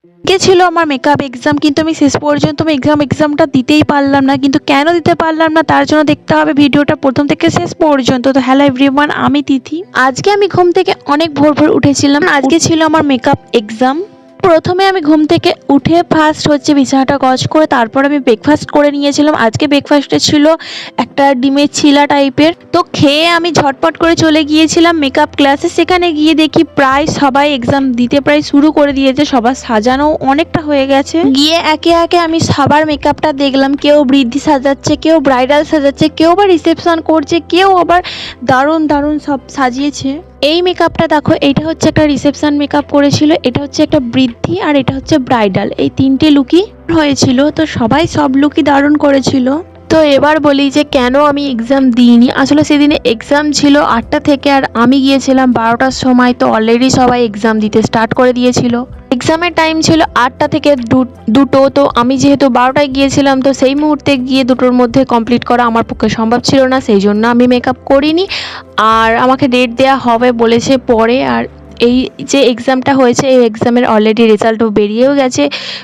কে ছিল আমার makeup exam, কিন্তু আমি শেষ পর্যন্ত এক্সামটা দিতেই পারলাম না। কিন্তু কেন দিতে পারলাম না তার জন্য দেখতে হবে ভিডিওটা প্রথম থেকে শেষ পর্যন্ত। তো হ্যালো এভরিওয়ান, আমি তিথি। আজকে আমি ঘুম থেকে অনেক ভোর ভোর উঠেছিলাম। আজকে ছিল আমার মেকআপ এক্সাম। প্রথমে আমি ঘুম থেকে উঠে ফার্স্ট হচ্ছে বিছানাটা গজ করে তারপর আমি ব্রেকফাস্ট করে নিয়েছিলাম। আজকে ব্রেকফাস্টে ছিল একটা ডিমের চিলা টাইপের। তো খেয়ে আমি ঝটপট করে চলে গিয়েছিলাম মেকআপ ক্লাসে। সেখানে গিয়ে দেখি প্রায় সবাই এক্সাম দিতে প্রায় শুরু করে দিয়েছে, সবার সাজানো অনেকটা হয়ে গেছে। গিয়ে একে একে আমি সবার মেকআপটা দেখলাম। কেউ বৃদ্ধি সাজাচ্ছে, কেউ ব্রাইডাল সাজাচ্ছে, কেউ আবার রিসেপশন করছে, কেউ আবার দারুণ দারুণ সব সাজিয়েছে। এই মেকআপটা দেখো, এটা হচ্ছে একটা রিসেপশন মেকআপ করেছিল, এটা হচ্ছে একটা বৃদ্ধি, আর এটা হচ্ছে ব্রাইডাল। এই তিনটে লুকই হয়েছিল। তো সবাই সব লুকই দারুণ করেছিল। তো এবার বলি যে কেন আমি এক্সাম দিইনি। আসলে সেদিনে এক্সাম ছিল 8টা থেকে, আর আমি গিয়েছিলাম 12টার সময়। তো অলরেডি সবাই এক্সাম দিতে স্টার্ট করে দিয়েছিল। এক্সামের টাইম ছিল 8টা থেকে 2টো। তো আমি যেহেতু 12টায় গিয়েছিলাম, তো সেই মুহূর্তে গিয়ে 2টোর মধ্যে কমপ্লিট করা আমার পক্ষে সম্ভব ছিল না, সেই জন্য আমি মেকআপ করিনি। আর আমাকে ডেট দেওয়া হবে বলেছে পরে। আর এই যে এক্সামটা হয়েছে, এই এক্সামের অলরেডি রেজাল্টও বেরিয়েও গেছে,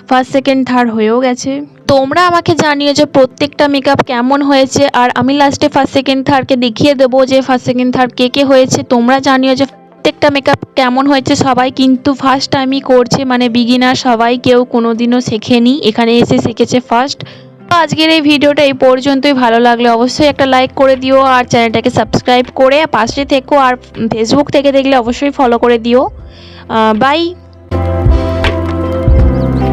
ফার্স্ট সেকেন্ড থার্ড হয়েও গেছে। তোমরা আমাকে জানিও যে প্রত্যেকটা মেকআপ কেমন হয়েছে, আর আমি লাস্টে ফার্স্ট সেকেন্ড থার্ডকে দেখিয়ে দেবো যে ফার্স্ট সেকেন্ড থার্ড কে কে হয়েছে। তোমরা জানিও যে প্রত্যেকটা মেকআপ কেমন হয়েছে। সবাই কিন্তু ফার্স্ট টাইমই করছে, মানে বিগিনার সবাই, কেউ কোনোদিনও শেখেনি, এখানে এসে শিখেছে ফার্স্ট। তো আজকের এই ভিডিওটা এই পর্যন্তই। ভালো লাগলে অবশ্যই একটা লাইক করে দিও, আর চ্যানেলটাকে সাবস্ক্রাইব করে পাশে থেকো। আর ফেসবুক থেকে দেখলে অবশ্যই ফলো করে দিও। বাই।